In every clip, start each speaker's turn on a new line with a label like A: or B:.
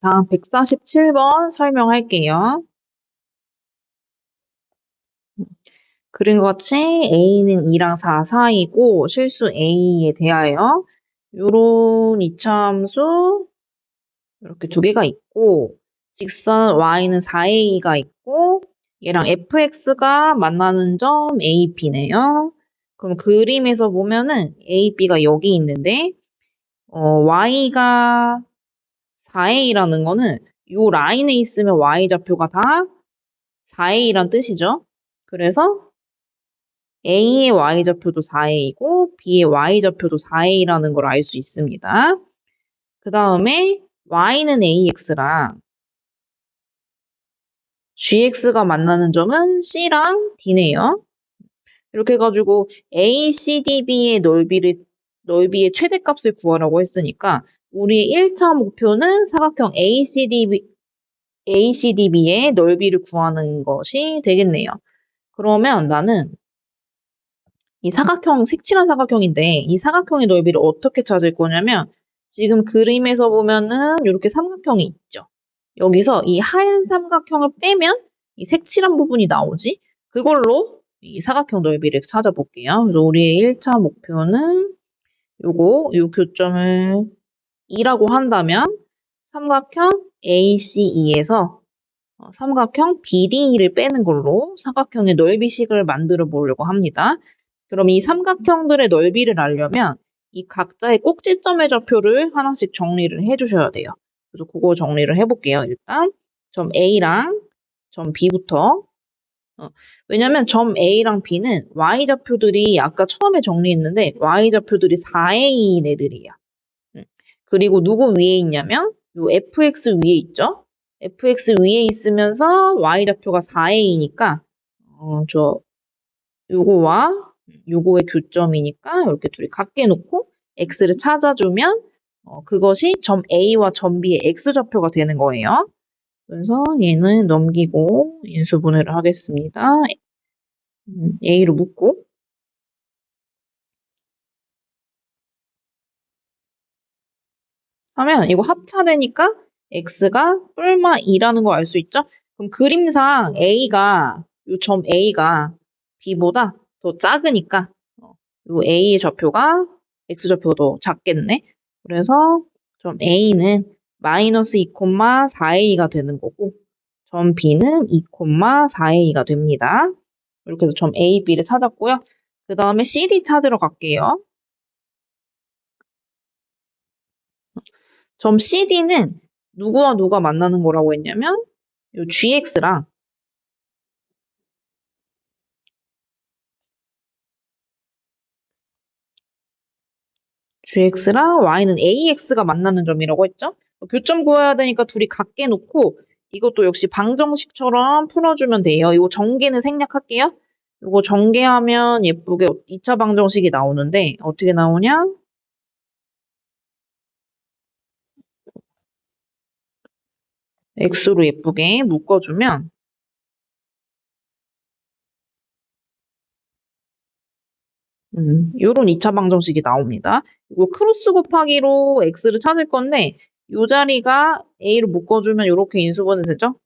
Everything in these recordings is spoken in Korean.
A: 다음 147번 설명할게요. 그린 것 같이 A는 2랑 4 사이고 실수 A에 대하여 요런 이차함수 이렇게 두 개가 있고 직선 Y는 4A가 있고 얘랑 fx가 만나는 점 A, B네요. 그럼 그림에서 보면은 A, B가 여기 있는데 Y가 4A라는 거는 요 라인에 있으면 Y좌표가 다 4A란 뜻이죠. 그래서 A의 Y좌표도 4A이고 B의 Y좌표도 4A라는 걸 알 수 있습니다. 그 다음에 Y는 AX랑 GX가 만나는 점은 C랑 D네요. 이렇게 해가지고 ACDB의 넓이의 최대값을 구하라고 했으니까 우리의 1차 목표는 사각형 ACDB의 넓이를 구하는 것이 되겠네요. 그러면 나는 이 사각형, 색칠한 사각형인데 이 사각형의 넓이를 어떻게 찾을 거냐면 지금 그림에서 보면은 이렇게 삼각형이 있죠. 여기서 이 하얀 삼각형을 빼면 이 색칠한 부분이 나오지? 그걸로 이 사각형 넓이를 찾아볼게요. 그래서 우리의 1차 목표는 요 교점을 2라고 한다면 삼각형 ACE에서 삼각형 BDE를 빼는 걸로 사각형의 넓이식을 만들어 보려고 합니다. 그럼 이 삼각형들의 넓이를 알려면 이 각자의 꼭지점의 좌표를 하나씩 정리를 해주셔야 돼요. 그래서 그거 정리를 해볼게요. 일단 점 A랑 점 B부터. 왜냐면 점 A랑 B는 Y좌표들이 아까 처음에 정리했는데 Y좌표들이 4A인 애들이에요. 그리고 누구 위에 있냐면 요 fx 위에 있죠? fx 위에 있으면서 y좌표가 4a니까 요거와 요거의 교점이니까 이렇게 둘이 같게 놓고 x를 찾아주면 그것이 점 a와 점 b의 x좌표가 되는 거예요. 그래서 얘는 넘기고 인수분해를 하겠습니다. a로 묶고 하면 이거 합차되니까 x가 뿔마 2라는 거 알 수 있죠? 그럼 그림상 a가 요 점 a가 b보다 더 작으니까 요 a의 좌표가 x좌표가 더 작겠네. 그래서 점 a는 마이너스 2,4a가 되는 거고 점 b는 2,4a가 됩니다. 이렇게 해서 점 a, b를 찾았고요. 그 다음에 cd 찾으러 갈게요. 점 CD는 누구와 누가 만나는 거라고 했냐면 요 GX랑 Y는 AX가 만나는 점이라고 했죠? 교점 구해야 되니까 둘이 같게 놓고 이것도 역시 방정식처럼 풀어주면 돼요. 이거 전개는 생략할게요. 이거 전개하면 예쁘게 2차 방정식이 나오는데 어떻게 나오냐? X로 예쁘게 묶어주면 요런 2차 방정식이 나옵니다. 이거 크로스 곱하기로 x를 찾을 건데 요 자리가 a로 묶어주면 이렇게 인수분해 되죠?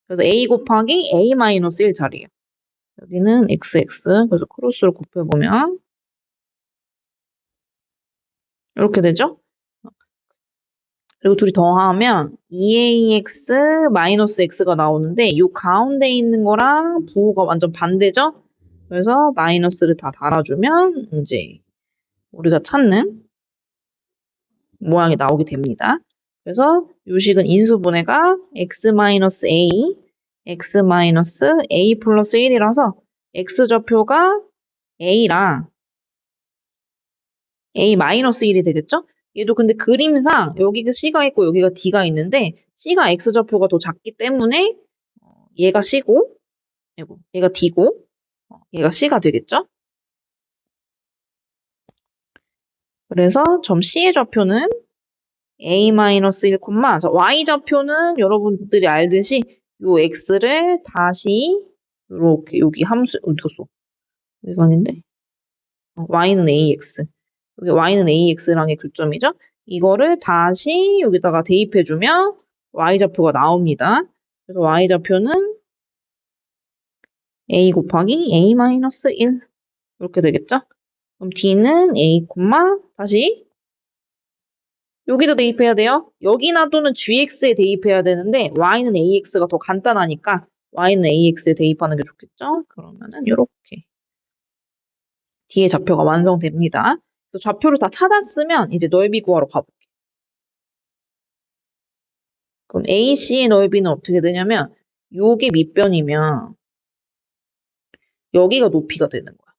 A: 그래서 a 곱하기 a 마이너스 1 자리예요. 여기는 xx 그래서 크로스를 곱해보면 이렇게 되죠? 그리고 둘이 더하면 2ax 마이너스 x가 나오는데 요 가운데 있는 거랑 부호가 완전 반대죠? 그래서 마이너스를 다 달아주면 이제 우리가 찾는 모양이 나오게 됩니다. 그래서 요식은 인수분해가 x-a, x-a 플러스 1이라서 x좌표가 a랑 a 마이너스 1이 되겠죠? 얘도 근데 그림상 여기가 c가 있고 여기가 d가 있는데 c가 x좌표가 더 작기 때문에 얘가 c고 얘가 d고 얘가 c가 되겠죠? 그래서 점 c의 좌표는 a-1, y좌표는 여러분들이 알듯이 요 x를 다시 이렇게 여기 함수 어디 갔어? 이거 아닌데? y는 ax. 여기 y는 ax랑의 교점이죠? 이거를 다시 여기다가 대입해주면 y좌표가 나옵니다. 그래서 y좌표는 a 곱하기 a-1 이렇게 되겠죠? 그럼 d는 a, 다시 여기다 대입해야 돼요. 여기 놔두는 gx에 대입해야 되는데 y는 ax가 더 간단하니까 y는 ax에 대입하는 게 좋겠죠? 그러면은 이렇게 d의 좌표가 완성됩니다. 그래서 좌표를 다 찾았으면 이제 넓이 구하러 가볼게요. 그럼 AC의 넓이는 어떻게 되냐면 요게 밑변이면 여기가 높이가 되는 거야.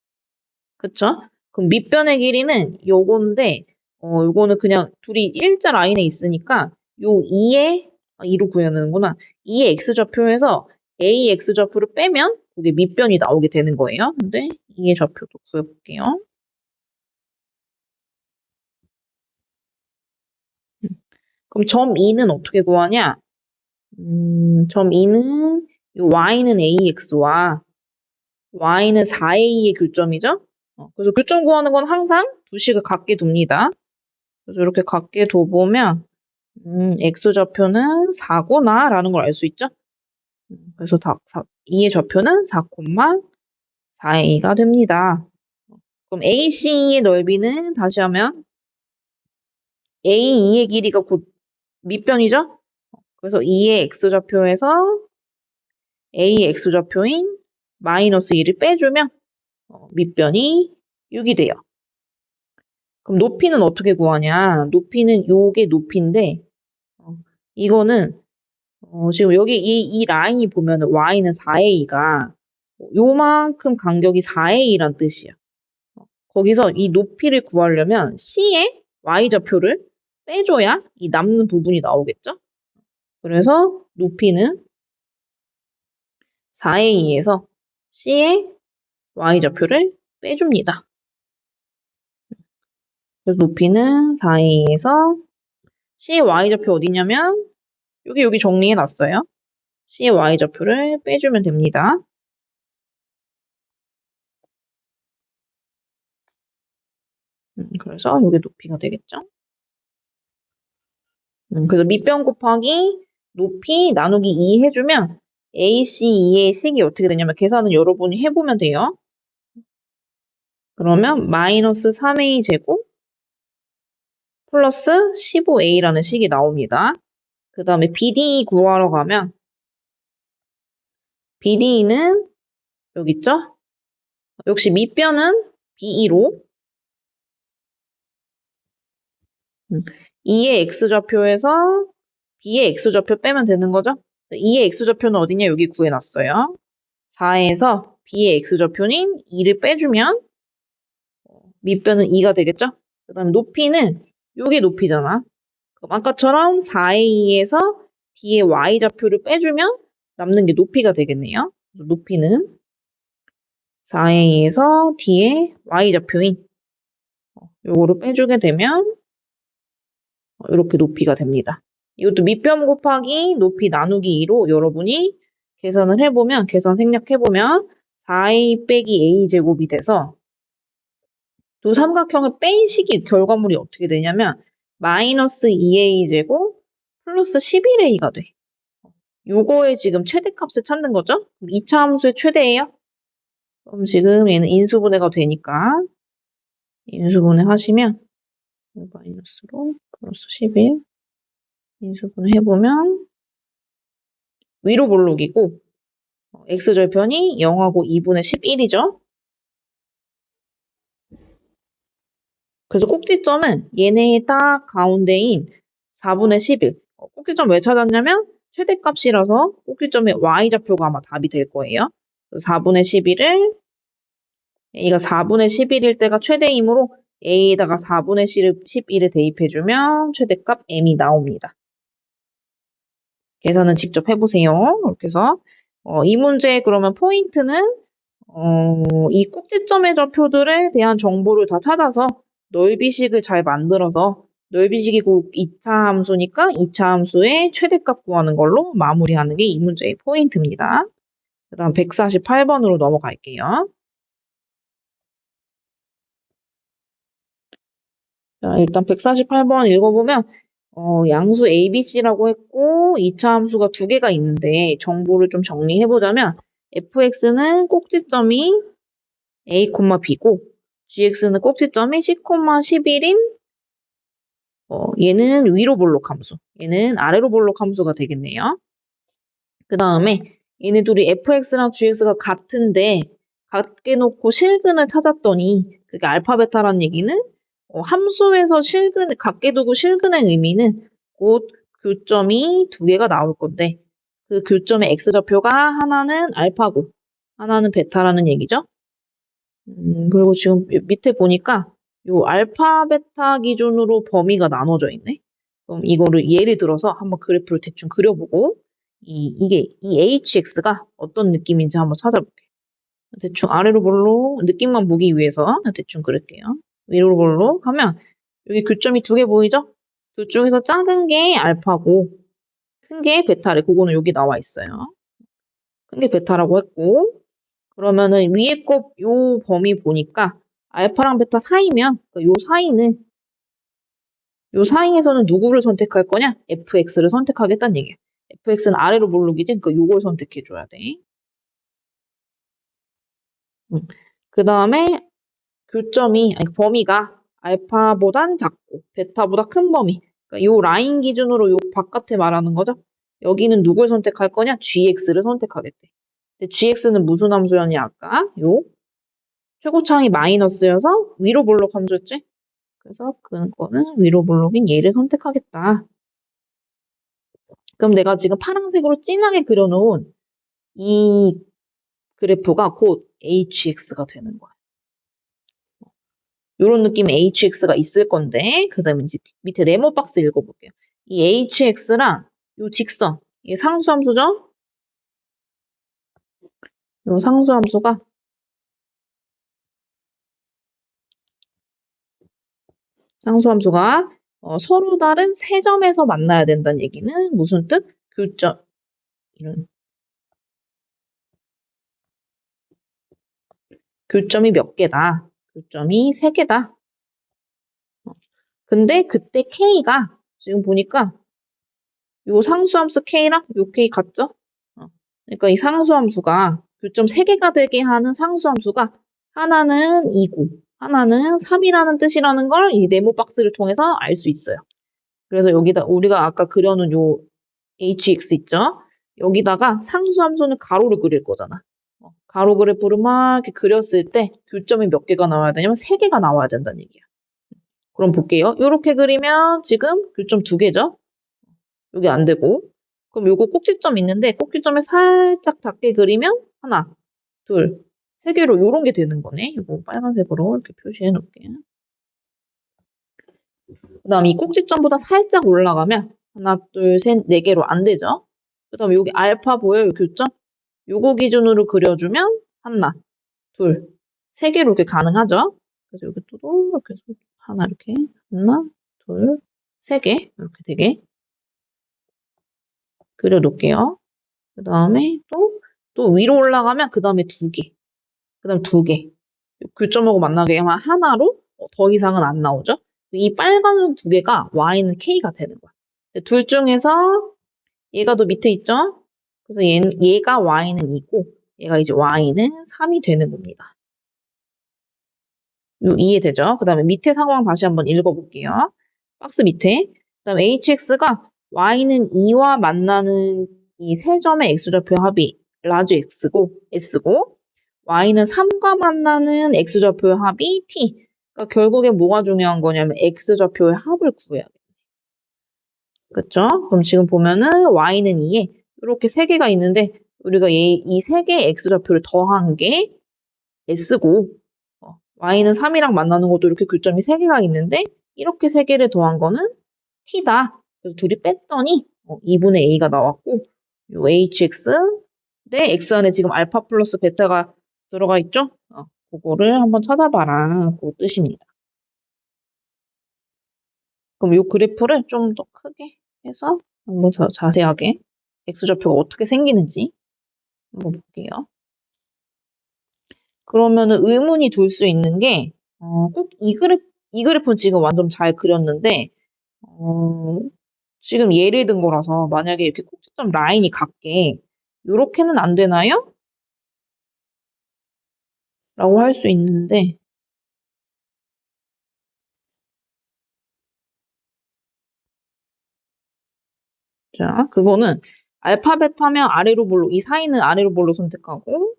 A: 그쵸? 그럼 밑변의 길이는 요건데 요거는 그냥 둘이 일자 라인에 있으니까 요 2로 구해야 되는구나. 2의 x좌표에서 a x좌표를 빼면 그게 밑변이 나오게 되는 거예요. 근데 2의 좌표도 구해볼게요. 그럼 점 2는 어떻게 구하냐? 점 2는 요 y는 ax와 y는 4a의 교점이죠? 그래서 교점 구하는 건 항상 두 식을 같게 둡니다. 그래서 이렇게 같게 둬보면 x좌표는 4구나 라는 걸 알 수 있죠? 그래서 2의 좌표는 4,4a가 됩니다. 그럼 AC의 넓이는 다시 하면 A2의 길이가 곧 밑변이죠? 그래서 2의 x좌표에서 A의 x좌표인 마이너스 1을 빼주면 밑변이 6이 돼요. 그럼 높이는 어떻게 구하냐? 높이는 요게 높이인데 이거는 지금 여기 이 라인이 보면 y는 4a가 요만큼 간격이 4a란 뜻이야. 거기서 이 높이를 구하려면 C의 y좌표를 빼줘야 이 남는 부분이 나오겠죠? 그래서 높이는 4a에서 C의 y좌표를 빼줍니다. 그래서 높이는 4a에서 C의 y좌표 어디냐면 여기 정리해놨어요. C의 y좌표를 빼주면 됩니다. 그래서 이게 높이가 되겠죠. 그래서 밑변 곱하기 높이 나누기 2 해주면 AC2의 식이 어떻게 되냐면 계산은 여러분이 해보면 돼요. 그러면 마이너스 3a 제곱 플러스 15a라는 식이 나옵니다. 그 다음에 BD 구하러 가면 BD는 여기 있죠? 역시 밑변은 B2로 2의 x좌표에서 b의 x좌표 빼면 되는 거죠? 2의 x좌표는 어디냐? 여기 구해놨어요. 4에서 b의 x좌표인 2를 빼주면 밑변은 2가 되겠죠? 그 다음에 높이는 요게 높이잖아. 그럼 아까처럼 4a에서 d의 y좌표를 빼주면 남는 게 높이가 되겠네요. 높이는 4a에서 d의 y좌표인 요거를 빼주게 되면 이렇게 높이가 됩니다. 이것도 밑변 곱하기 높이 나누기 2로 여러분이 계산을 해보면, 계산 생략해보면 4a 빼기 a 제곱이 돼서 두 삼각형을 뺀 식이 결과물이 어떻게 되냐면 마이너스 2a 제곱 플러스 11a가 돼. 요거의 지금 최대값을 찾는 거죠? 2차 함수의 최대예요? 그럼 지금 얘는 인수분해가 되니까 인수분해 하시면 마이너스로 플러스 11 인수분해 해보면 위로 볼록이고 x절편이 0하고 2분의 11이죠. 그래서 꼭지점은 얘네의 딱 가운데인 4분의 11. 꼭지점 왜 찾았냐면 최대값이라서 꼭지점의 y좌표가 아마 답이 될 거예요. 4분의 11을 a가 4분의 11일 때가 최대이므로 a에다가 4분의 11을 대입해주면 최대값 m이 나옵니다. 계산은 직접 해보세요. 이렇게 해서 이 문제의 그러면 포인트는 이 꼭지점의 좌표들에 대한 정보를 다 찾아서 넓이식을 잘 만들어서 넓이식이 곧 2차 함수니까 2차 함수의 최대값 구하는 걸로 마무리하는 게 이 문제의 포인트입니다. 그 다음 148번으로 넘어갈게요. 자, 일단 148번 읽어보면 양수 ABC라고 했고 2차 함수가 두 개가 있는데 정보를 좀 정리해보자면 fx는 꼭지점이 a, b고 gx는 꼭지점이 c, 11인 얘는 위로 볼록 함수, 얘는 아래로 볼록 함수가 되겠네요. 그 다음에 얘네 둘이 fx랑 gx가 같은데 같게 놓고 실근을 찾았더니 그게 알파 베타라는 얘기는 함수에서 같게 두고 실근의 의미는 곧 교점이 두 개가 나올 건데 그 교점의 x좌표가 하나는 알파고 하나는 베타라는 얘기죠. 그리고 지금 밑에 보니까 요 알파 베타 기준으로 범위가 나눠져 있네. 그럼 이거를 예를 들어서 한번 그래프를 대충 그려보고 이 hx가 어떤 느낌인지 한번 찾아볼게요. 대충 아래로 볼록 느낌만 보기 위해서 대충 그릴게요. 위로 볼록 하면 여기 교점이 두 개 보이죠? 둘 중에서 작은 게 알파고 큰 게 베타래. 그거는 여기 나와 있어요. 큰 게 베타라고 했고 그러면은 위에 거 요 범위 보니까 알파랑 베타 사이면 요 사이에서는 누구를 선택할 거냐? fx를 선택하겠다는 얘기야. fx는 아래로 볼록이지? 그러니까 요걸 선택해줘야 돼. 그 다음에 범위가 알파보단 작고 베타보다 큰 범위. 그러니까 요 라인 기준으로 요 바깥에 말하는 거죠. 여기는 누굴 선택할 거냐? gx를 선택하겠대. 근데 gx는 무슨 함수였냐 아까? 요 최고차항이 마이너스여서 위로 볼록 함수였지? 그래서 그거는 위로 볼록인 얘를 선택하겠다. 그럼 내가 지금 파란색으로 진하게 그려놓은 이 그래프가 곧 hx가 되는 거야. 이런 느낌의 hx가 있을 건데 그 다음에 이제 밑에 네모 박스 읽어볼게요. 이 hx랑 이 직선, 이 상수함수죠? 이 상수함수가 서로 다른 세 점에서 만나야 된다는 얘기는 무슨 뜻? 교점이 몇 개다. 교점이 세 개다. 근데 그때 K가 지금 보니까 요 상수함수 K랑 요 K 같죠? 그러니까 이 상수함수가 교점 3개가 되게 하는 상수함수가 하나는 2고 하나는 3이라는 뜻이라는 걸 이 네모 박스를 통해서 알 수 있어요. 그래서 여기다 우리가 아까 그려놓은 요 hx 있죠? 여기다가 상수함수는 가로를 그릴 거잖아. 가로 그래프를 막 이렇게 그렸을 때 교점이 몇 개가 나와야 되냐면 3개가 나와야 된다는 얘기야. 그럼 볼게요. 이렇게 그리면 지금 교점 2개죠? 여기 안 되고. 그럼 요거 꼭지점 있는데 꼭지점에 살짝 닿게 그리면 하나, 둘, 세 개로 요런 게 되는 거네. 이거 빨간색으로 이렇게 표시해 놓을게요. 그 다음 이 꼭지점보다 살짝 올라가면 하나, 둘, 셋, 네 개로 안 되죠. 그 다음 여기 알파 보여요, 교점? 요거 기준으로 그려주면 하나, 둘, 세 개로 이렇게 가능하죠. 그래서 여기 또 이렇게 하나 이렇게 하나, 둘, 세 개 이렇게 되게 그려놓을게요. 그 다음에 또 위로 올라가면 그 다음에 2개. 그 다음 2개. 교점하고 만나게 하면 하나로 더 이상은 안 나오죠? 이 빨간 2개가 y는 k가 되는 거야. 둘 중에서 얘가 더 밑에 있죠? 그래서 얘가 y는 2고 얘가 이제 y는 3이 되는 겁니다. 이해되죠? 그 다음에 밑에 상황 다시 한번 읽어볼게요. 박스 밑에. 그 다음에 hx가 y는 2와 만나는 이 세 점의 x좌표 합이 라지 x고 s고 y는 3과 만나는 x좌표의 합이 t. 그러니까 결국에 뭐가 중요한 거냐면 x좌표의 합을 구해야 돼. 그렇죠? 그럼 지금 보면은 y는 2에 이렇게 세 개가 있는데 우리가 이 세 개의 x좌표를 더한 게 s고 y는 3이랑 만나는 것도 이렇게 교점이 3개가 있는데 이렇게 3개를 더한 거는 t다. 그래서 둘이 뺐더니 2분의 a가 나왔고 요 hx 대 x 안에 지금 알파 플러스 베타가 들어가 있죠? 그거를 한번 찾아봐라. 그 뜻입니다. 그럼 요 그래프를 좀 더 크게 해서 한번 자세하게 x좌표가 어떻게 생기는지 한번 볼게요. 그러면은 의문이 둘 수 있는 게, 꼭 이 그래프는 지금 완전 잘 그렸는데, 지금 예를 든 거라서 만약에 이렇게 꼭지점 라인이 같게 요렇게는 안 되나요? 라고 할 수 있는데 자, 그거는 알파, 베타면 아래로 볼로, 이 사이는 아래로 볼로 선택하고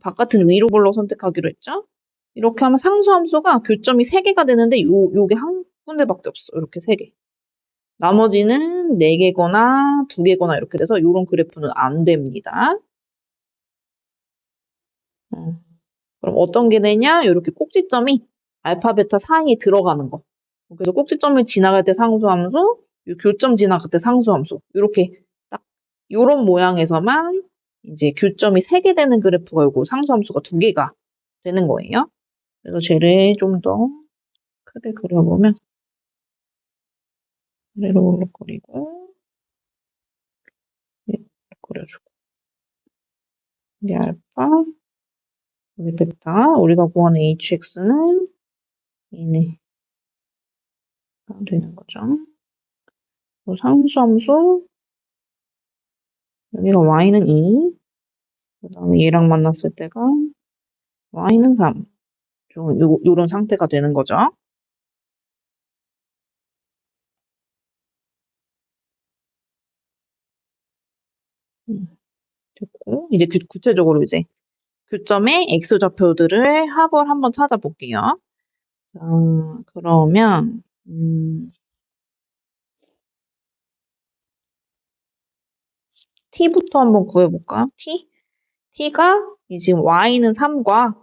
A: 바깥은 위로 볼로 선택하기로 했죠? 이렇게 하면 상수함수가 교점이 3개가 되는데 요게 한 군데밖에 없어. 이렇게 3개. 나머지는 4개거나 2개거나 이렇게 돼서 요런 그래프는 안 됩니다. 그럼 어떤 게 되냐? 이렇게 꼭지점이 알파, 베타 사이에 들어가는 거. 그래서 꼭지점을 지나갈 때 상수함수, 요 교점 지나갈 때 상수함수. 이렇게 딱 요런 모양에서만 이제 교점이 3개 되는 그래프가 요거 상수함수가 2개가 되는 거예요. 그래서 쟤를 좀 더 크게 그려보면 아래로 올라거리고 그려주고 이게 알파, 여기 베타, 우리가 구하는 hx는 얘네가 되는 거죠. 상수함수 여기가 y는 2, 그 다음에 얘랑 만났을 때가 y는 3. 요런 상태가 되는 거죠. 됐고, 이제 구체적으로 이제 교점의 x좌표들을 합을 한번 찾아볼게요. 자, 그러면, t부터 한번 구해볼까? t가 지금 y는 3과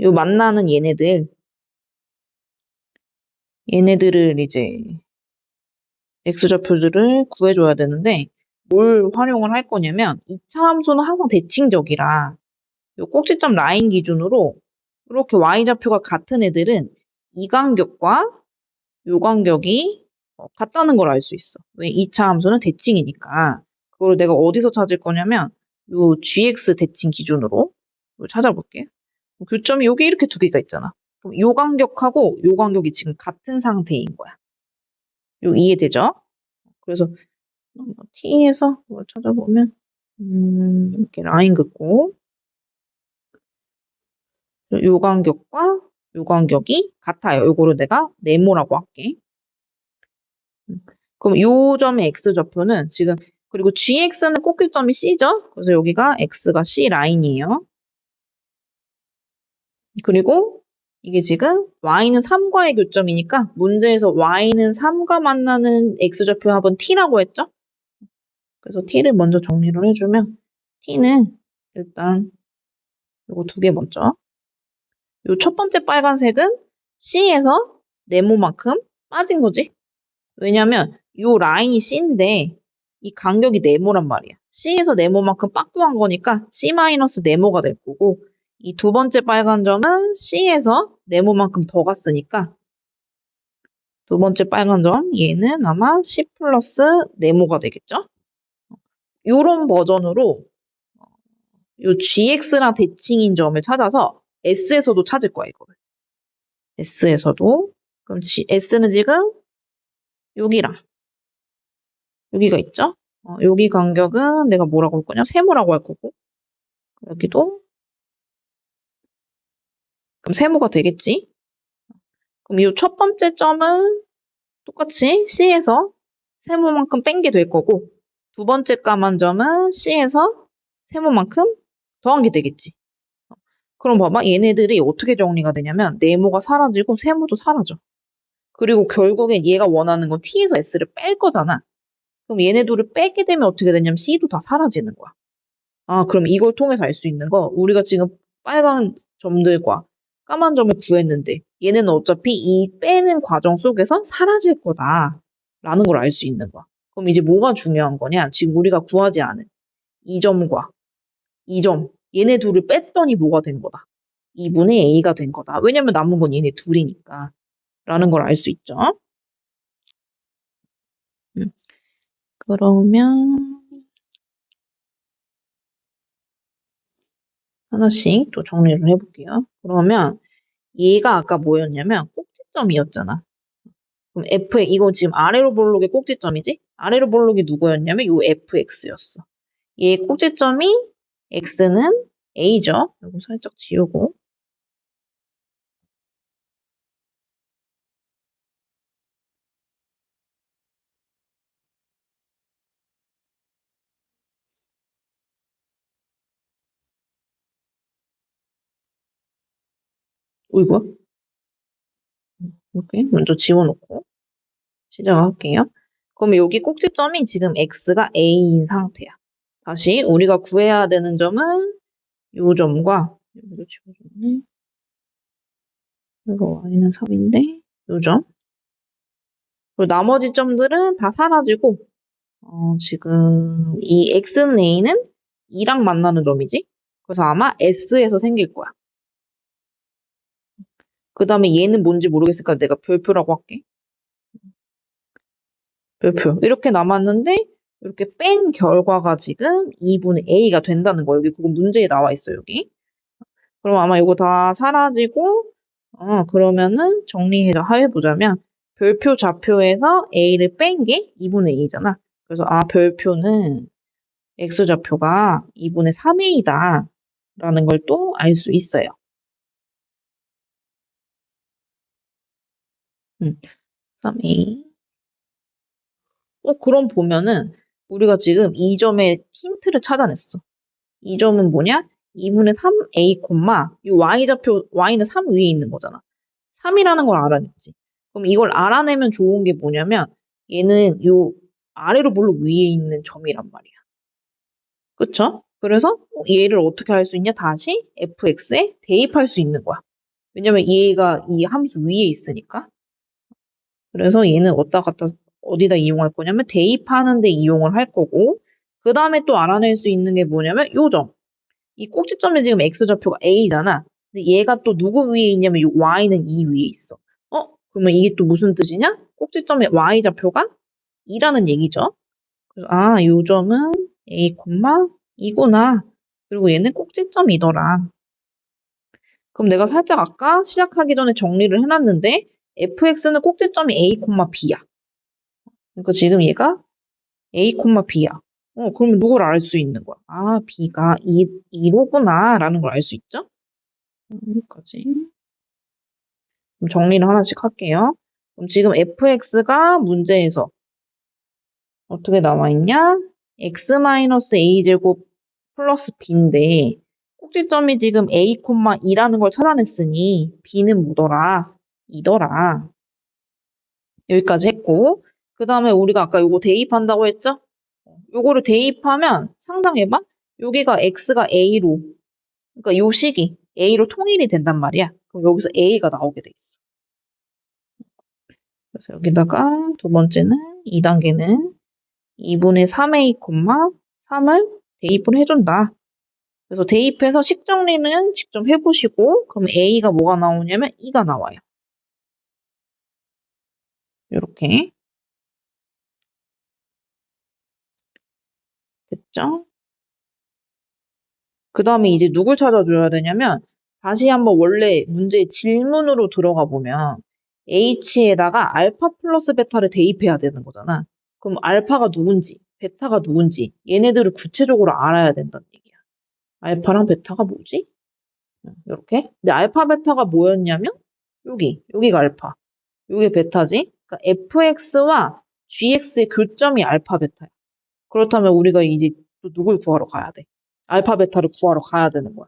A: 요 만나는 얘네들을 이제 x좌표들을 구해줘야 되는데 뭘 활용을 할 거냐면 2차 함수는 항상 대칭적이라 요 꼭지점 라인 기준으로 이렇게 y좌표가 같은 애들은 이 간격과 요 간격이 같다는 걸 알 수 있어. 왜? 2차 함수는 대칭이니까. 그걸 내가 어디서 찾을 거냐면 요 gx 대칭 기준으로 찾아볼게. 교점이 여기 이렇게 2개가 있잖아. 그럼 요 간격하고 요 간격이 지금 같은 상태인 거야. 요 이해되죠? 그래서 t에서 뭘 찾아보면 이렇게 라인 긋고 요 간격과 요 간격이 같아요. 요거를 내가 네모라고 할게. 그럼 요 점의 x좌표는 지금 그리고 gx는 꼭지점이 c죠? 그래서 여기가 x가 c 라인이에요. 그리고 이게 지금 y는 3과의 교점이니까 문제에서 y는 3과 만나는 x좌표 합은 t라고 했죠? 그래서 t를 먼저 정리를 해주면 t는 일단 요거 2개 먼저 요 첫 번째 빨간색은 C에서 네모만큼 빠진 거지. 왜냐면 요 라인이 C인데 이 간격이 네모란 말이야. C에서 네모만큼 빠꾸한 거니까 C 마이너스 네모가 될 거고 이 2번째 빨간 점은 C에서 네모만큼 더 갔으니까 2번째 빨간 점 얘는 아마 C 플러스 네모가 되겠죠. 요런 버전으로 요 GX랑 대칭인 점을 찾아서 S에서도 찾을 거야 이거를. S에서도. 그럼 S는 지금 여기랑 여기가 있죠? 여기 간격은 내가 뭐라고 할 거냐? 세모라고 할 거고 여기도 그럼 세모가 되겠지? 그럼 이 첫 번째 점은 똑같이 C에서 세모만큼 뺀 게 될 거고 2번째 까만 점은 C에서 세모만큼 더한 게 되겠지. 그럼 봐봐 얘네들이 어떻게 정리가 되냐면 네모가 사라지고 세모도 사라져. 그리고 결국엔 얘가 원하는 건 T에서 S를 뺄 거잖아. 그럼 얘네 둘을 빼게 되면 어떻게 되냐면 C도 다 사라지는 거야. 아, 그럼 이걸 통해서 알 수 있는 거 우리가 지금 빨간 점들과 까만 점을 구했는데 얘네는 어차피 이 빼는 과정 속에서 사라질 거다 라는 걸 알 수 있는 거야. 그럼 이제 뭐가 중요한 거냐? 지금 우리가 구하지 않은 이 점과 이 점 얘네 둘을 뺐더니 뭐가 된 거다. 2분의 A가 된 거다. 왜냐면 남은 건 얘네 둘이니까 라는 걸 알 수 있죠. 그러면 하나씩 또 정리를 해볼게요. 그러면 얘가 아까 뭐였냐면 꼭지점이었잖아. 그럼 이거 지금 아래로 볼록의 꼭지점이지? 아래로 볼록이 누구였냐면 요 fx였어. 얘 꼭지점이 x는 a죠. 이거 살짝 지우고. 이거 이렇게 먼저 지워놓고 시작할게요. 그럼 여기 꼭지점이 지금 x가 a인 상태야. 다시 우리가 구해야 되는 점은 요 점과 여기도 지워줬네. 이거 y는 3인데 요 점. 그리고 나머지 점들은 다 사라지고 지금 이 x는 a는 2랑 만나는 점이지? 그래서 아마 s에서 생길 거야. 그 다음에 얘는 뭔지 모르겠으니까 내가 별표라고 할게. 별표. 이렇게 남았는데 이렇게 뺀 결과가 지금 2분의 a가 된다는 거예요. 여기 그거 문제에 나와 있어요, 여기. 그럼 아마 이거 다 사라지고 그러면은 해보자면 별표 좌표에서 a를 뺀 게 2분의 a잖아. 그래서 별표는 x좌표가 2분의 3a다 라는 걸 또 알 수 있어요. 3a. 그럼 보면은 우리가 지금 이 점의 힌트를 찾아냈어. 이 점은 뭐냐? 2분의 3a, 이 y좌표, y는 3 위에 있는 거잖아. 3이라는 걸 알아냈지. 그럼 이걸 알아내면 좋은 게 뭐냐면 얘는 요 아래로 볼록 위에 있는 점이란 말이야. 그쵸? 그래서 얘를 어떻게 할 수 있냐? 다시 fx에 대입할 수 있는 거야. 왜냐면 얘가 이 함수 위에 있으니까. 그래서 얘는 어디다 이용할 거냐면 대입하는 데 이용을 할 거고 그 다음에 또 알아낼 수 있는 게 뭐냐면 요 점. 이 꼭지점이 지금 x좌표가 a잖아. 근데 얘가 또 누구 위에 있냐면 이 y는 이 위에 있어. 그러면 이게 또 무슨 뜻이냐? 꼭지점의 y좌표가 2라는 얘기죠. 그래서 요 점은 a, 2구나. 그리고 얘는 꼭지점이더라. 그럼 내가 살짝 아까 시작하기 전에 정리를 해놨는데 fx는 꼭지점이 a, b야. 그러니까 지금 얘가 a, b야. 그러면 누구를 알 수 있는 거야? b가 2로구나 라는 걸 알 수 있죠? 여기까지. 그럼 정리를 하나씩 할게요. 그럼 지금 fx가 문제에서 어떻게 나와 있냐? x-a제곱 플러스 b인데 꼭지점이 지금 a, 2라는 걸 찾아냈으니 b는 뭐더라? 2더라. 여기까지 했고 그 다음에 우리가 아까 요거 대입한다고 했죠? 요거를 대입하면 상상해봐. 여기가 x가 a로 그러니까 요 식이 a로 통일이 된단 말이야. 그럼 여기서 a가 나오게 돼 있어. 그래서 여기다가 두 번째는 2단계는 2분의 3a, 3을 대입을 해준다. 그래서 대입해서 식 정리는 직접 해보시고 그럼 a가 뭐가 나오냐면 2가 나와요. 이렇게 됐죠? 그 다음에 이제 누굴 찾아줘야 되냐면 다시 한번 원래 문제의 질문으로 들어가 보면 h에다가 알파 플러스 베타를 대입해야 되는 거잖아. 그럼 알파가 누군지 베타가 누군지 얘네들을 구체적으로 알아야 된다는 얘기야. 알파랑 베타가 뭐지? 이렇게. 근데 알파 베타가 뭐였냐면 여기가 알파, 여기 베타지. 그러니까 fx와 gx의 교점이 알파 베타야. 그렇다면 우리가 이제 또 누굴 구하러 가야 돼? 알파 베타를 구하러 가야 되는 거야.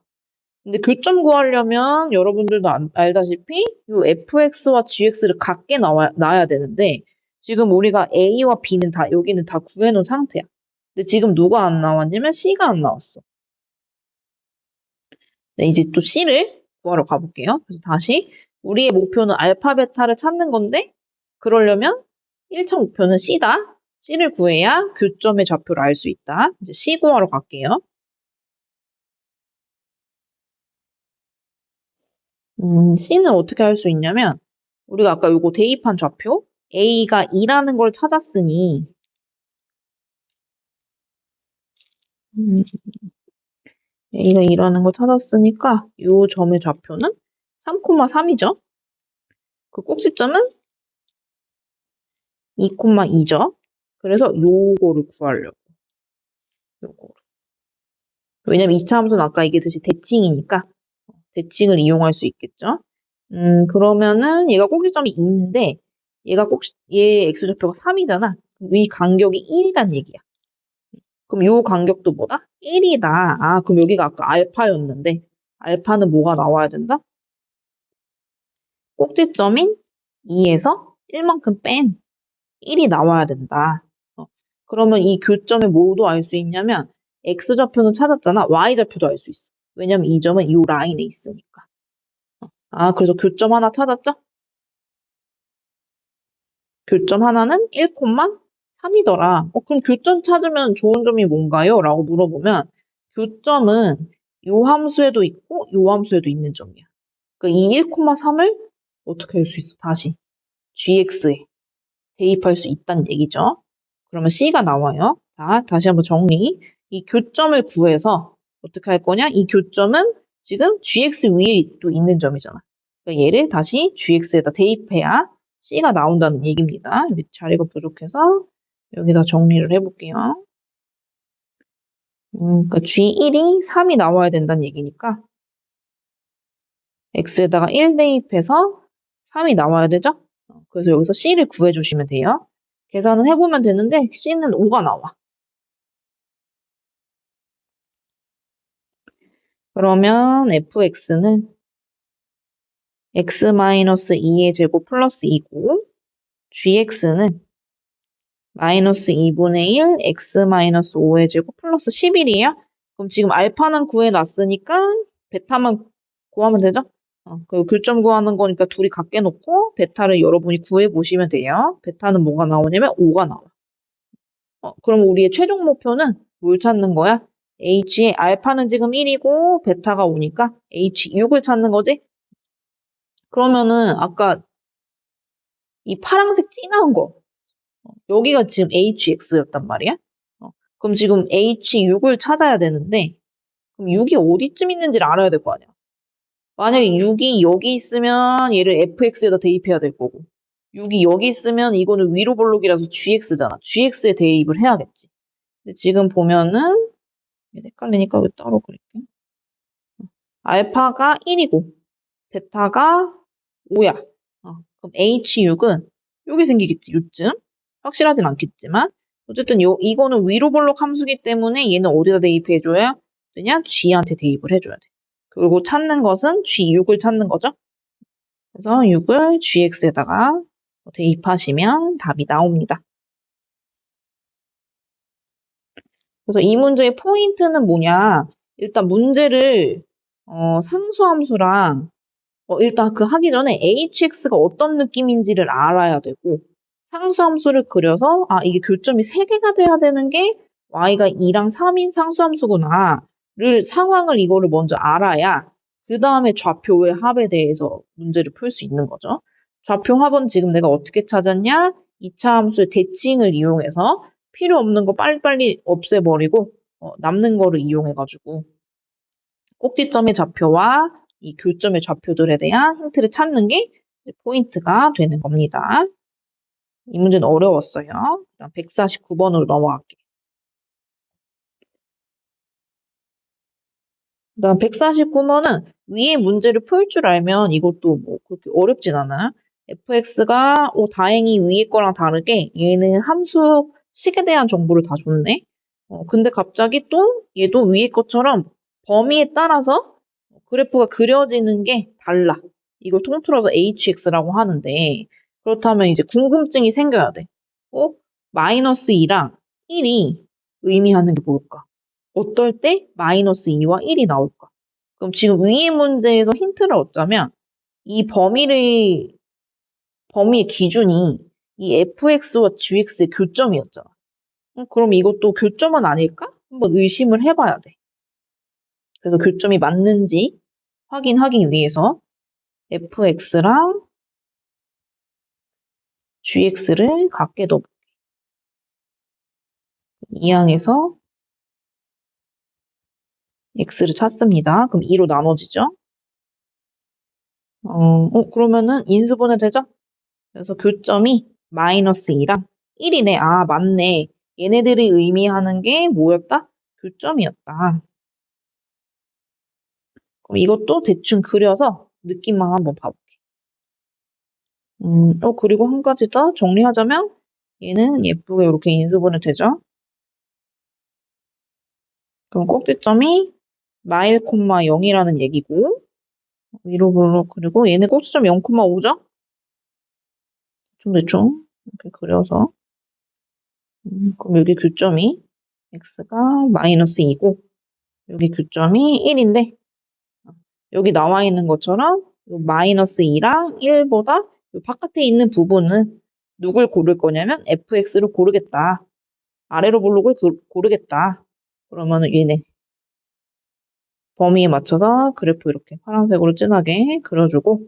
A: 근데 교점 구하려면 여러분들도 알다시피 이 fx와 gx를 같게 놔야 되는데 지금 우리가 a와 b는 다 여기는 다 구해놓은 상태야. 근데 지금 누가 안 나왔냐면 c가 안 나왔어. 네, 이제 또 c를 구하러 가볼게요. 그래서 다시 우리의 목표는 알파 베타를 찾는 건데 그러려면 1차 목표는 c다. c를 구해야 교점의 좌표를 알 수 있다. 이제 c 구하러 갈게요. C는 어떻게 할 수 있냐면 우리가 아까 요거 대입한 좌표 A가 2라는 걸 찾았으니 A가 2라는 걸 찾았으니까 요 점의 좌표는 3,3이죠. 그 꼭지점은 2,2죠. 그래서 요거를 구하려고. 요거를. 왜냐면 2차 함수는 아까 얘기했듯이 대칭이니까 대칭을 이용할 수 있겠죠. 그러면은 얘가 꼭지점이 2인데 얘 x좌표가 3이잖아. 이 간격이 1이란 얘기야. 그럼 요 간격도 뭐다? 1이다. 아, 그럼 여기가 아까 알파였는데 알파는 뭐가 나와야 된다? 꼭지점인 2에서 1만큼 뺀 1이 나와야 된다. 그러면 이 교점을 뭐도 알 수 있냐면 x좌표는 찾았잖아. y좌표도 알 수 있어. 왜냐면 이 점은 이 라인에 있으니까. 아, 그래서 교점 하나 찾았죠? 교점 하나는 1,3이더라. 그럼 교점 찾으면 좋은 점이 뭔가요? 라고 물어보면 교점은 요 함수에도 있고 요 함수에도 있는 점이야. 그러니까 이 1,3을 어떻게 할 수 있어? 다시 gx에 대입할 수 있다는 얘기죠. 그러면 C가 나와요. 자, 다시 한번 정리. 이 교점을 구해서 어떻게 할 거냐? 이 교점은 지금 gx 위에 또 있는 점이잖아. 그러니까 얘를 다시 gx에다 대입해야 C가 나온다는 얘기입니다. 여기 자리가 부족해서 여기다 정리를 해볼게요. 그러니까 G1이 3이 나와야 된다는 얘기니까 X에다가 1 대입해서 3이 나와야 되죠? 그래서 여기서 C를 구해주시면 돼요. 계산을 해보면 되는데 C는 5가 나와. 그러면 fx는 x-2의 제곱 플러스 2고 gx는 마이너스 2분의 1 x-5의 제곱 플러스 11이에요. 그럼 지금 알파는 구해놨으니까 베타만 구하면 되죠? 그리고 교점 구하는 거니까 둘이 같게 놓고 베타를 여러분이 구해보시면 돼요. 베타는 뭐가 나오냐면 5가 나와. 그럼 우리의 최종 목표는 뭘 찾는 거야? H의 알파는 지금 1이고 베타가 5니까 H6을 찾는 거지? 그러면은 아까 이 파란색 진한 거 여기가 지금 HX였단 말이야? 그럼 지금 H6을 찾아야 되는데 그럼 6이 어디쯤 있는지를 알아야 될 거 아니야? 만약에 6이 여기 있으면 얘를 fx에다 대입해야 될 거고 6이 여기 있으면 이거는 위로 볼록이라서 gx잖아. gx에 대입을 해야겠지. 근데 지금 보면은 헷갈리니까 왜 따로 그릴게. 알파가 1이고 베타가 5야. 그럼 H6은 여기 생기겠지, 요쯤. 확실하진 않겠지만 어쨌든 이거는 위로 볼록 함수기 때문에 얘는 어디다 대입해줘야 되냐? G한테 대입을 해줘야 돼. 그리고 찾는 것은 G6을 찾는 거죠. 그래서 6을 GX에다가 대입하시면 답이 나옵니다. 그래서 이 문제의 포인트는 뭐냐? 일단 문제를 상수함수랑 일단 그 하기 전에 hx가 어떤 느낌인지를 알아야 되고 상수함수를 그려서 이게 교점이 3개가 돼야 되는 게 y가 2랑 3인 상수함수구나를 상황을 이거를 먼저 알아야 그 다음에 좌표의 합에 대해서 문제를 풀 수 있는 거죠. 좌표 합은 지금 내가 어떻게 찾았냐? 2차 함수의 대칭을 이용해서 필요 없는 거 빨리빨리 없애버리고 남는 거를 이용해가지고 꼭지점의 좌표와 이 교점의 좌표들에 대한 힌트를 찾는 게 포인트가 되는 겁니다. 이 문제는 어려웠어요. 그다음 149번으로 넘어갈게요. 그다음 149번은 위에 문제를 풀 줄 알면 이것도 뭐 그렇게 어렵진 않아. fx가 다행히 위에 거랑 다르게 얘는 함수 식에 대한 정보를 다 줬네. 근데 갑자기 또 얘도 위에 것처럼 범위에 따라서 그래프가 그려지는 게 달라. 이걸 통틀어서 hx라고 하는데 그렇다면 이제 궁금증이 생겨야 돼. 마이너스 2랑 1이 의미하는 게 뭘까? 어떨 때 마이너스 2와 1이 나올까? 그럼 지금 위의 문제에서 힌트를 얻자면 이 범위의 기준이 이 fx와 gx의 교점이었잖아. 그럼 이것도 교점은 아닐까? 한번 의심을 해봐야 돼. 그래서 교점이 맞는지 확인하기 위해서 fx랑 gx를 같게 넣어볼게. 2항에서 x를 찾습니다. 그럼 2로 나눠지죠? 그러면은 인수분해 되죠? 그래서 교점이 마이너스 2랑 1이네. 아, 맞네. 얘네들이 의미하는 게 뭐였다? 교점이었다. 그럼 이것도 대충 그려서 느낌만 한번 봐볼게. 그리고 한 가지 더 정리하자면 얘는 예쁘게 이렇게 인수분해 되죠? 그럼 꼭지점이 마일, 0이라는 얘기고 위로 볼로 그리고 얘는 꼭지점 0,5죠? 대충 이렇게 그려서 그럼 여기 교점이 x가 마이너스 2고 여기 교점이 1인데 여기 나와 있는 것처럼 마이너스 2랑 1보다 바깥에 있는 부분은 누굴 고를 거냐면 fx를 고르겠다. 아래로 볼록을 고르겠다. 그러면은 얘네 범위에 맞춰서 그래프 이렇게 파란색으로 진하게 그려주고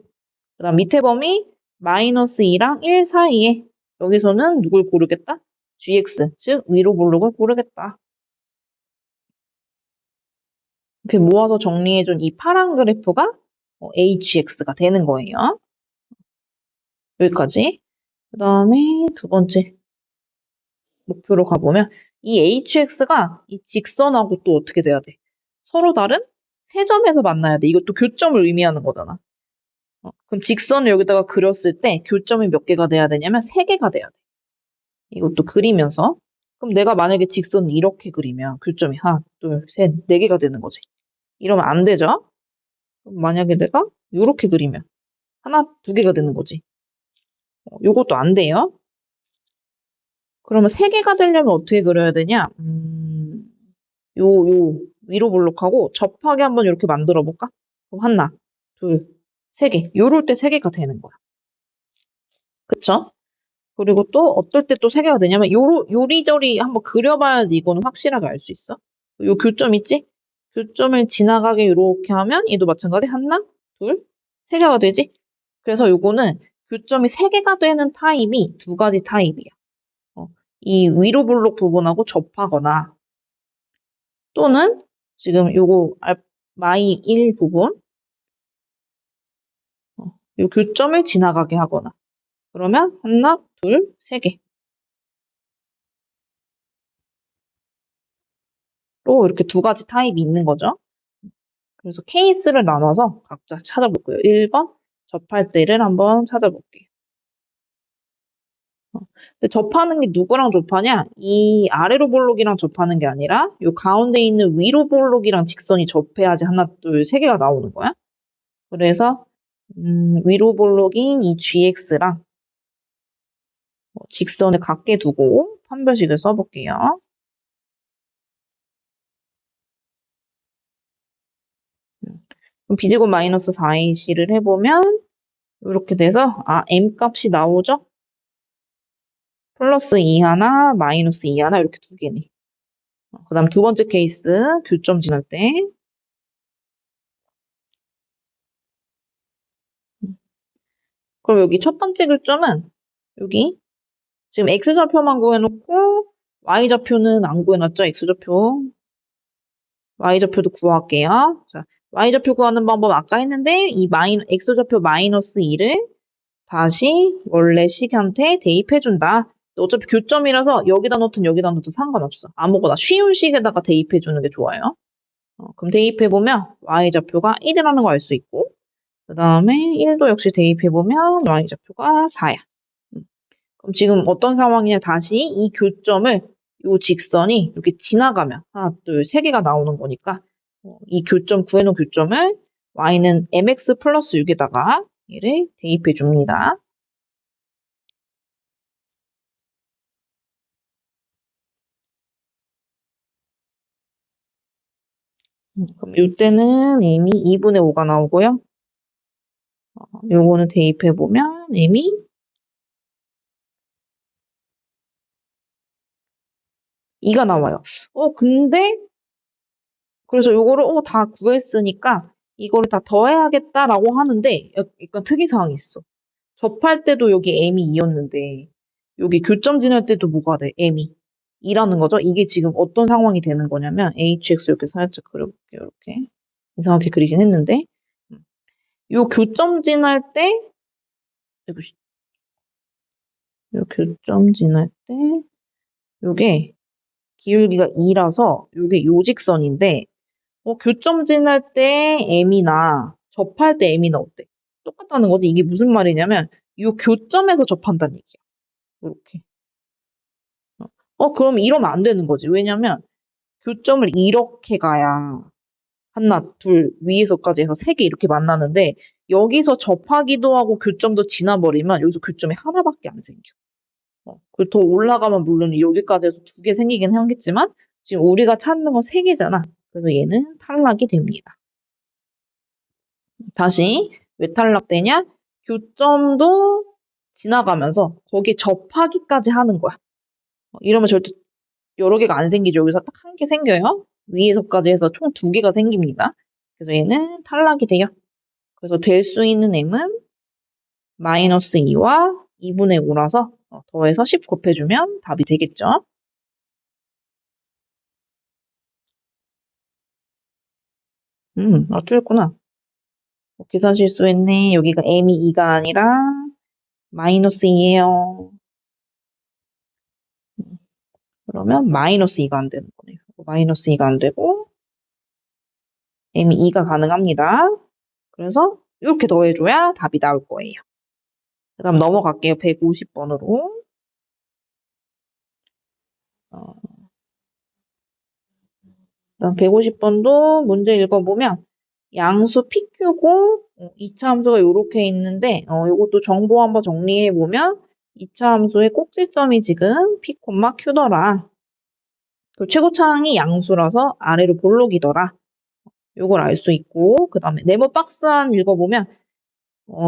A: 그 다음 밑에 범위 마이너스 2랑 1 사이에 여기서는 누굴 고르겠다? gx, 즉 위로 볼록을 고르겠다. 이렇게 모아서 정리해준 이 파란 그래프가 hx가 되는 거예요. 여기까지. 그 다음에 두 번째 목표로 가보면 이 hx가 이 직선하고 또 어떻게 돼야 돼? 서로 다른 세 점에서 만나야 돼. 이것도 교점을 의미하는 거잖아. 그럼 직선을 여기다가 그렸을 때 교점이 몇 개가 돼야 되냐면 세 개가 돼야 돼. 이것도 그리면서 그럼 내가 만약에 직선을 이렇게 그리면 교점이 하나, 둘, 셋, 네 개가 되는 거지. 이러면 안 되죠? 그럼 만약에 내가 이렇게 그리면 하나, 두 개가 되는 거지. 요것도 안 돼요. 그러면 세 개가 되려면 어떻게 그려야 되냐? 요 위로 볼록하고 접하게 한번 이렇게 만들어 볼까? 그럼 하나, 둘, 세 개. 요럴 때 세 개가 되는 거야. 그쵸? 그리고 또 어떨 때 또 세 개가 되냐면 요리저리 한번 그려봐야지 이거는 확실하게 알 수 있어. 요 교점 있지? 교점을 지나가게 이렇게 하면 얘도 마찬가지 하나, 둘, 세 개가 되지? 그래서 요거는 교점이 세 개가 되는 타입이 두 가지 타입이야. 이 위로 볼록 부분하고 접하거나 또는 지금 요거 마이 1 부분 요 교점을 지나가게 하거나 그러면 하나, 둘, 세 개. 로 이렇게 두 가지 타입이 있는 거죠. 그래서 케이스를 나눠서 각자 찾아볼게요. 1번 접할 때를 한번 찾아볼게요. 근데 접하는 게 누구랑 접하냐? 이 아래로 볼록이랑 접하는 게 아니라 요 가운데 있는 위로 볼록이랑 직선이 접해야지 하나, 둘, 세 개가 나오는 거야. 그래서 위로 볼록인 이 gx랑 직선을 같게 두고 판별식을 써볼게요. 그럼 b제곱 마이너스 4ac를 해보면 이렇게 돼서 m 값이 나오죠? 플러스 2 하나, 마이너스 2 하나 이렇게 두 개네. 그 다음 두 번째 케이스 교점 지날 때 그럼 여기 첫 번째 교점은 여기 지금 x좌표만 구해놓고 y좌표는 안 구해놨죠? x좌표 y좌표도 구할게요. 자, y좌표 구하는 방법 아까 했는데 이 x좌표 마이너스 2를 다시 원래 식한테 대입해준다. 어차피 교점이라서 여기다 놓든 여기다 놓든 상관없어. 아무거나 쉬운 식에다가 대입해주는 게 좋아요. 그럼 대입해보면 y좌표가 1이라는 거 알 수 있고 그 다음에 1도 역시 대입해보면 y좌표가 4야. 그럼 지금 어떤 상황이냐 다시 이 교점을 이 직선이 이렇게 지나가면 하나, 둘, 세 개가 나오는 거니까 이 교점 구해놓은 교점을 y는 mx 플러스 6에다가 얘를 대입해 줍니다. 그럼 이때는 m이 2분의 5가 나오고요. 요거는 대입해보면 m이 2가 나와요. 근데 그래서 요거를 다 구했으니까 이거를 다 더해야겠다라고 하는데 약간 특이사항이 있어. 접할 때도 여기 m이 2였는데 여기 교점 지날 때도 뭐가 돼? m이 2라는 거죠. 이게 지금 어떤 상황이 되는 거냐면 hx 이렇게 살짝 그려볼게요. 이렇게 이상하게 그리긴 했는데 요 교점 지날 때 요 교점 지날 때 요게 기울기가 2라서 요게 요직선인데 교점 지날 때 M이나 접할 때 M이나 어때? 똑같다는 거지. 이게 무슨 말이냐면 요 교점에서 접한다는 얘기야. 이렇게. 그럼 이러면 안 되는 거지. 왜냐면 교점을 이렇게 가야 하나, 둘, 위에서까지 해서 세 개 이렇게 만나는데 여기서 접하기도 하고 교점도 지나버리면 여기서 교점이 하나밖에 안 생겨. 그리고 더 올라가면 물론 여기까지 해서 두 개 생기긴 하겠지만 지금 우리가 찾는 건 세 개잖아. 그래서 얘는 탈락이 됩니다. 다시 왜 탈락되냐? 교점도 지나가면서 거기에 접하기까지 하는 거야. 이러면 절대 여러 개가 안 생기죠. 여기서 딱 한 개 생겨요. 위에서까지 해서 총 두 개가 생깁니다. 그래서 얘는 탈락이 돼요. 그래서 될 수 있는 M은 마이너스 2와 2분의 5라서 더해서 10 곱해주면 답이 되겠죠. 틀렸구나. 계산 실수했네. 여기가 M이 2가 아니라 마이너스 2예요. 그러면 마이너스 2가 안 되는 거네요. 마이너스 2가 안 되고 M이 2가 가능합니다. 그래서 이렇게 더해줘야 답이 나올 거예요. 그 다음 넘어갈게요. 150번으로. 그다음 150번도 문제 읽어보면 양수 PQ고 2차 함수가 이렇게 있는데 이것도 정보 한번 정리해보면 2차 함수의 꼭지점이 지금 P, Q더라. 그 최고차항이 양수라서 아래로 볼록이더라. 요걸 알 수 있고 그 다음에 네모 박스 안 읽어보면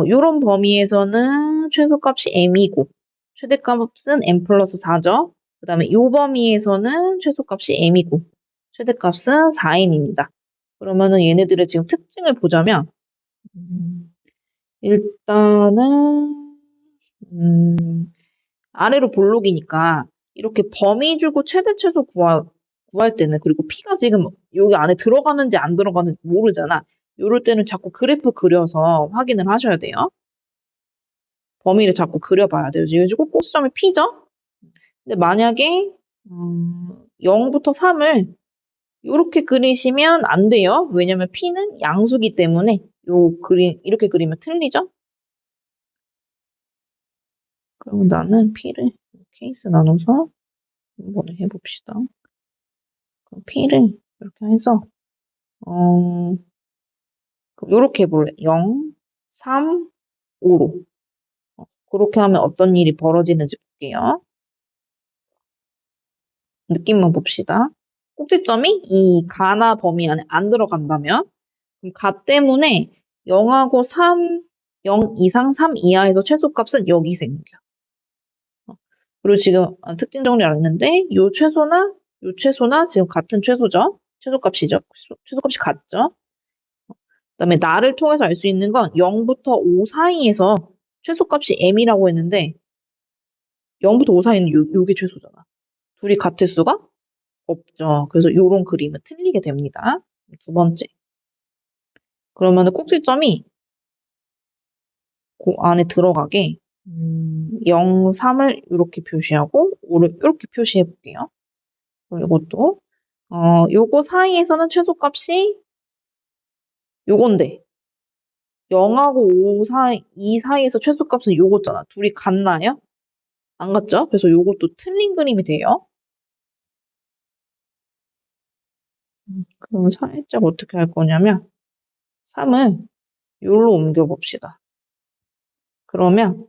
A: 요런 범위에서는 최소값이 m이고 최대값은 m 플러스 4죠. 그 다음에 요 범위에서는 최소값이 m이고 최대값은 4m입니다. 그러면은 얘네들의 지금 특징을 보자면 일단은 아래로 볼록이니까 이렇게 범위 주고 최대 최소 구할 때는 그리고 P가 지금 여기 안에 들어가는지 안 들어가는지 모르잖아. 이럴 때는 자꾸 그래프 그려서 확인을 하셔야 돼요. 범위를 자꾸 그려봐야 돼요. 지금 꼭지점이 P죠? 근데 만약에 0부터 3을 이렇게 그리시면 안 돼요. 왜냐면 P는 양수기 때문에 이렇게 그리면 틀리죠? 그럼 나는 P를 케이스 나눠서 한번 해봅시다. 그럼 P를 이렇게 해서 이렇게 해볼래. 0, 3, 5로. 그렇게 하면 어떤 일이 벌어지는지 볼게요. 느낌만 봅시다. 꼭지점이 이 가나 범위 안에 안 들어간다면 그럼 가 때문에 0하고 3, 0 이상 3 이하에서 최소값은 여기 생겨. 그리고 지금 특징 정리 안 했는데 요 최소나 지금 같은 최소죠. 최소값이죠. 최소값이 같죠. 그다음에 나를 통해서 알 수 있는 건 0부터 5 사이에서 최소값이 m이라고 했는데 0부터 5 사이는 요게 최소잖아. 둘이 같을 수가 없죠. 그래서 요런 그림은 틀리게 됩니다. 두 번째. 그러면 꼭지점이 그 안에 들어가게 0, 3을 이렇게 표시하고 5를 이렇게 표시해 볼게요. 그리고 이것도 요거 사이에서는 최소값이 요건데 0하고 5 사이, 2 사이에서 최소값은 요거잖아. 둘이 같나요? 안 같죠? 그래서 요것도 틀린 그림이 돼요. 그럼 살짝 어떻게 할 거냐면 3을 요로 옮겨 봅시다. 그러면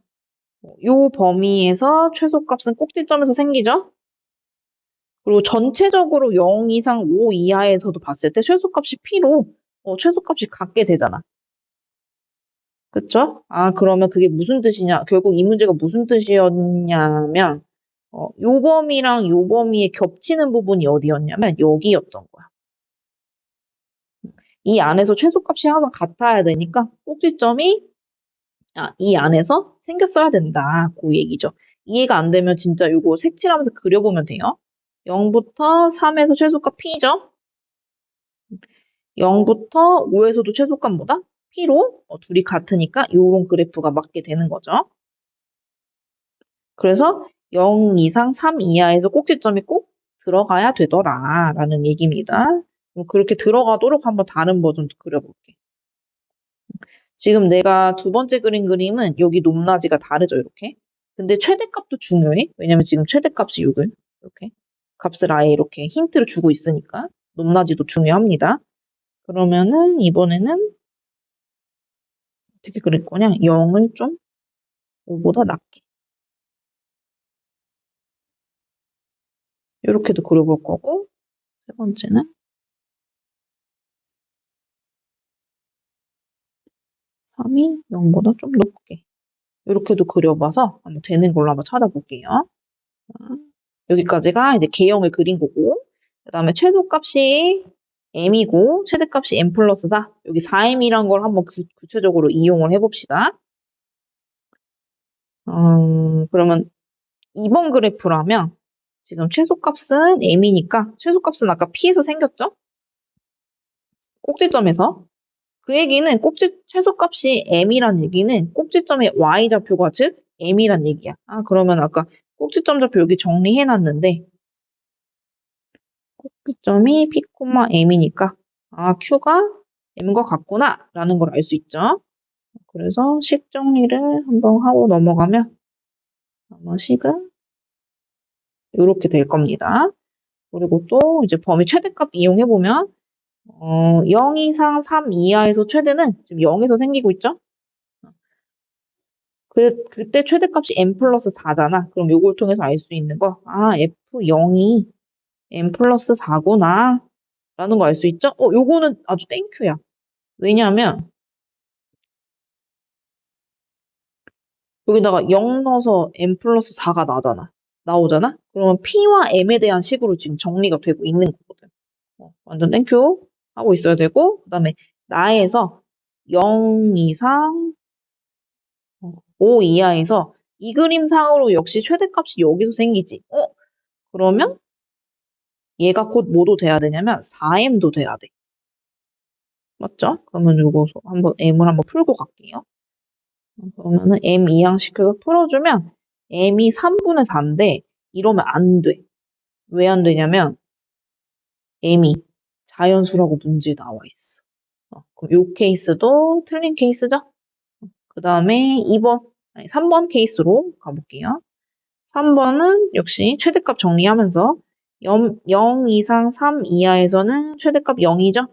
A: 요 범위에서 최소값은 꼭지점에서 생기죠? 그리고 전체적으로 0 이상 5 이하에서도 봤을 때 최소값이 P로 최소값이 같게 되잖아. 그쵸? 그러면 그게 무슨 뜻이냐? 결국 이 문제가 무슨 뜻이었냐면 요 범위랑 요 범위에 겹치는 부분이 어디였냐면 여기였던 거야. 이 안에서 최소값이 항상 같아야 되니까 꼭지점이 이 안에서 생겼어야 된다. 그 얘기죠. 이해가 안 되면 진짜 이거 색칠하면서 그려보면 돼요. 0부터 3에서 최소값 P죠. 0부터 5에서도 최소값 뭐다? P로 둘이 같으니까 이런 그래프가 맞게 되는 거죠. 그래서 0 이상 3 이하에서 꼭지점이 꼭 들어가야 되더라 라는 얘기입니다. 그렇게 들어가도록 한번 다른 버전도 그려볼게. 지금 내가 두 번째 그린 그림은 여기 높낮이가 다르죠, 이렇게. 근데 최대값도 중요해. 왜냐면 지금 최대값이 6을 이렇게 값을 아예 이렇게 힌트를 주고 있으니까 높낮이도 중요합니다. 그러면은 이번에는 어떻게 그릴 거냐? 0을 좀 5보다 낮게. 이렇게도 그려볼 거고, 세 번째는 3이 0보다 좀 높게. 이렇게도 그려봐서 한번 되는 걸로 한번 찾아볼게요. 여기까지가 이제 개형을 그린 거고, 그 다음에 최소값이 m이고, 최대값이 m 플러스 4. 여기 4m이란 걸 한번 구체적으로 이용을 해봅시다. 그러면 2번 그래프라면, 지금 최소값은 m이니까, 최소값은 아까 p에서 생겼죠? 꼭지점에서. 그 얘기는 최소값이 m이란 얘기는 꼭지점의 y좌표가 즉 m이란 얘기야. 그러면 아까 꼭지점 좌표 여기 정리해놨는데 꼭지점이 p, m이니까 q가 m과 같구나 라는 걸 알 수 있죠. 그래서 식 정리를 한번 하고 넘어가면 아마 식은 이렇게 될 겁니다. 그리고 또 이제 범위 최대값 이용해보면 0 이상 3 이하에서 최대는 지금 0에서 생기고 있죠? 그때 최대값이 m 플러스 4잖아. 그럼 요걸 통해서 알 수 있는 거, F0이 m 플러스 4구나. 라는 거 알 수 있죠? 요거는 아주 땡큐야. 왜냐하면, 여기다가 0 넣어서 m 플러스 4가 나오잖아? 그러면 p와 m에 대한 식으로 지금 정리가 되고 있는 거거든. 완전 땡큐 하고 있어야 되고, 그 다음에 나에서 0 이상 5 이하에서 이 그림상으로 역시 최대값이 여기서 생기지. 그러면 얘가 곧 뭐도 돼야 되냐면 4m도 돼야 돼. 맞죠? 그러면 이거 한번 m을 한번 풀고 갈게요. 그러면은 m 이항시켜서 풀어주면 m이 3분의 4인데 이러면 안 돼. 왜 안 되냐면 m이 자연수라고 문제에 나와 있어. 그럼 이 케이스도 틀린 케이스죠? 그 다음에 3번 케이스로 가볼게요. 3번은 역시 최대값 정리하면서 0 이상 3 이하에서는 최대값 0이죠?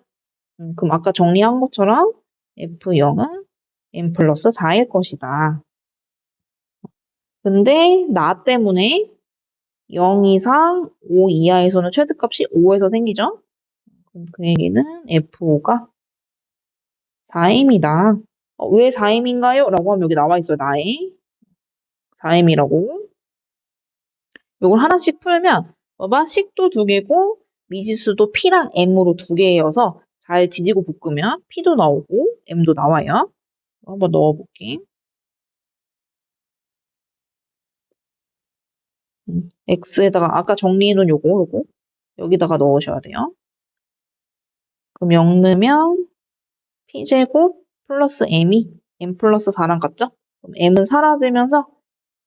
A: 그럼 아까 정리한 것처럼 F0은 n 플러스 4일 것이다. 근데 나 때문에 0 이상 5 이하에서는 최대값이 5에서 생기죠? 그럼 그 얘기는 F5가 4m이다. 왜 4m인가요? 라고 하면 여기 나와 있어요. 나에 4m이라고. 이걸 하나씩 풀면 봐봐. 식도 2개고 미지수도 P랑 M으로 2개여서 잘 지지고 볶으면 P도 나오고 M도 나와요. 한번 넣어볼게. X에다가 아까 정리해놓은 요거 여기다가 넣으셔야 돼요. 그럼 0 넣으면 P제곱 플러스 M이 M 플러스 4랑 같죠? 그럼 M은 사라지면서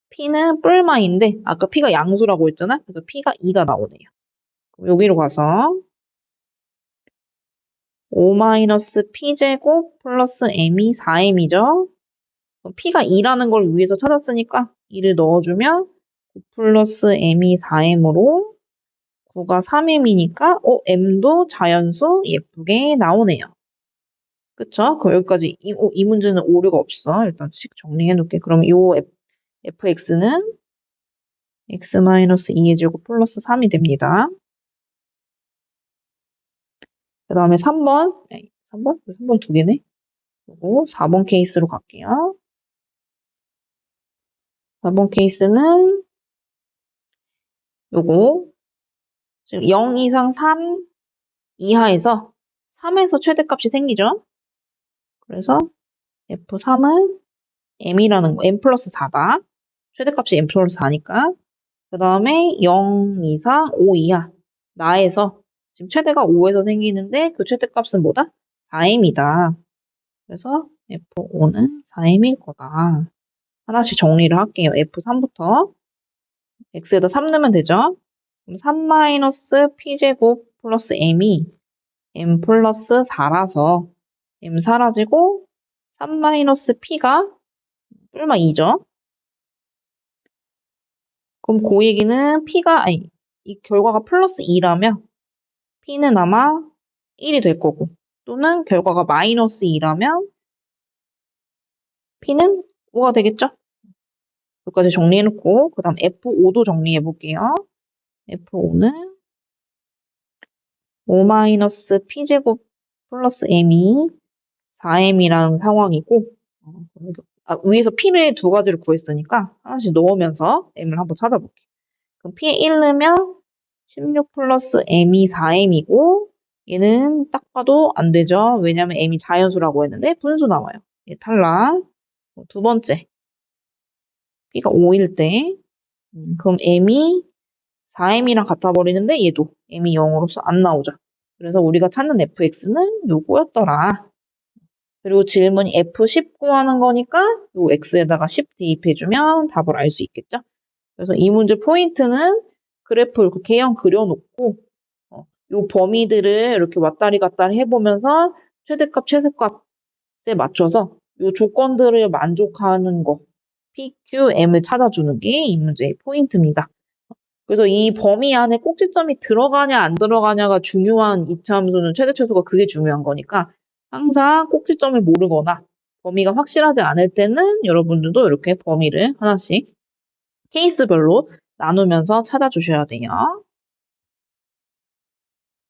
A: P는 뿔마인데 아까 P가 양수라고 했잖아? 그래서 P가 2가 나오네요. 그럼 여기로 가서 5-P제곱 플러스 M이 4M이죠? 그럼 P가 2라는 걸 위에서 찾았으니까 2를 넣어주면 9 플러스 M이 4M으로 9가 3M이니까 M도 자연수 예쁘게 나오네요. 그쵸? 그럼 여기까지 이 문제는 오류가 없어. 일단 식 정리해 놓을게. 그럼 요 fx는 x-2의 제곱 플러스 3이 됩니다. 그 다음에 3번 3번 2개네. 그리고 4번 케이스로 갈게요. 4번 케이스는 요거 지금 0 이상 3 이하에서 3에서 최대값이 생기죠? 그래서 F3은 M이라는 거, M 플러스 4다. 최대값이 M 플러스 4니까. 그 다음에 0 이상 5 이하. 나에서, 지금 최대가 5에서 생기는데 그 최대값은 뭐다? 4M이다. 그래서 F5는 4M일 거다. 하나씩 정리를 할게요. F3부터. x에다 3 넣으면 되죠? 그럼 3-p제곱 플러스 m이 m 플러스 4라서 m 사라지고 3-p가 뿔마 2죠? 그럼 그 얘기는 이 결과가 플러스 2라면 p는 아마 1이 될 거고, 또는 결과가 마이너스 2라면 p는 5가 되겠죠? 여기까지 정리해놓고 그 다음 F5도 정리해볼게요. F5는 5-p제곱 플러스 m이 4m이라는 상황이고, 위에서 p를 두 가지를 구했으니까 하나씩 넣으면서 m을 한번 찾아볼게요. 그럼 p에 1 넣으면 16 플러스 m이 4m이고, 얘는 딱 봐도 안 되죠. 왜냐면 m이 자연수라고 했는데 분수 나와요. 얘 탈락. 두 번째, p가 5일 때, 그럼 m이 4m이랑 같아 버리는데 얘도 m이 0으로서 안 나오죠. 그래서 우리가 찾는 fx는 요거였더라. 그리고 질문이 f10 구하는 거니까 요 x에다가 10 대입해주면 답을 알 수 있겠죠. 그래서 이 문제 포인트는 그래프 이렇게 개형 그려놓고 요 범위들을 이렇게 왔다리 갔다리 해보면서 최대값, 최소값에 맞춰서 요 조건들을 만족하는 거 PQM을 찾아주는 게 이 문제의 포인트입니다. 그래서 이 범위 안에 꼭지점이 들어가냐 안 들어가냐가 중요한 이차 함수는 최대 최소가 그게 중요한 거니까 항상 꼭지점을 모르거나 범위가 확실하지 않을 때는 여러분들도 이렇게 범위를 하나씩 케이스별로 나누면서 찾아주셔야 돼요.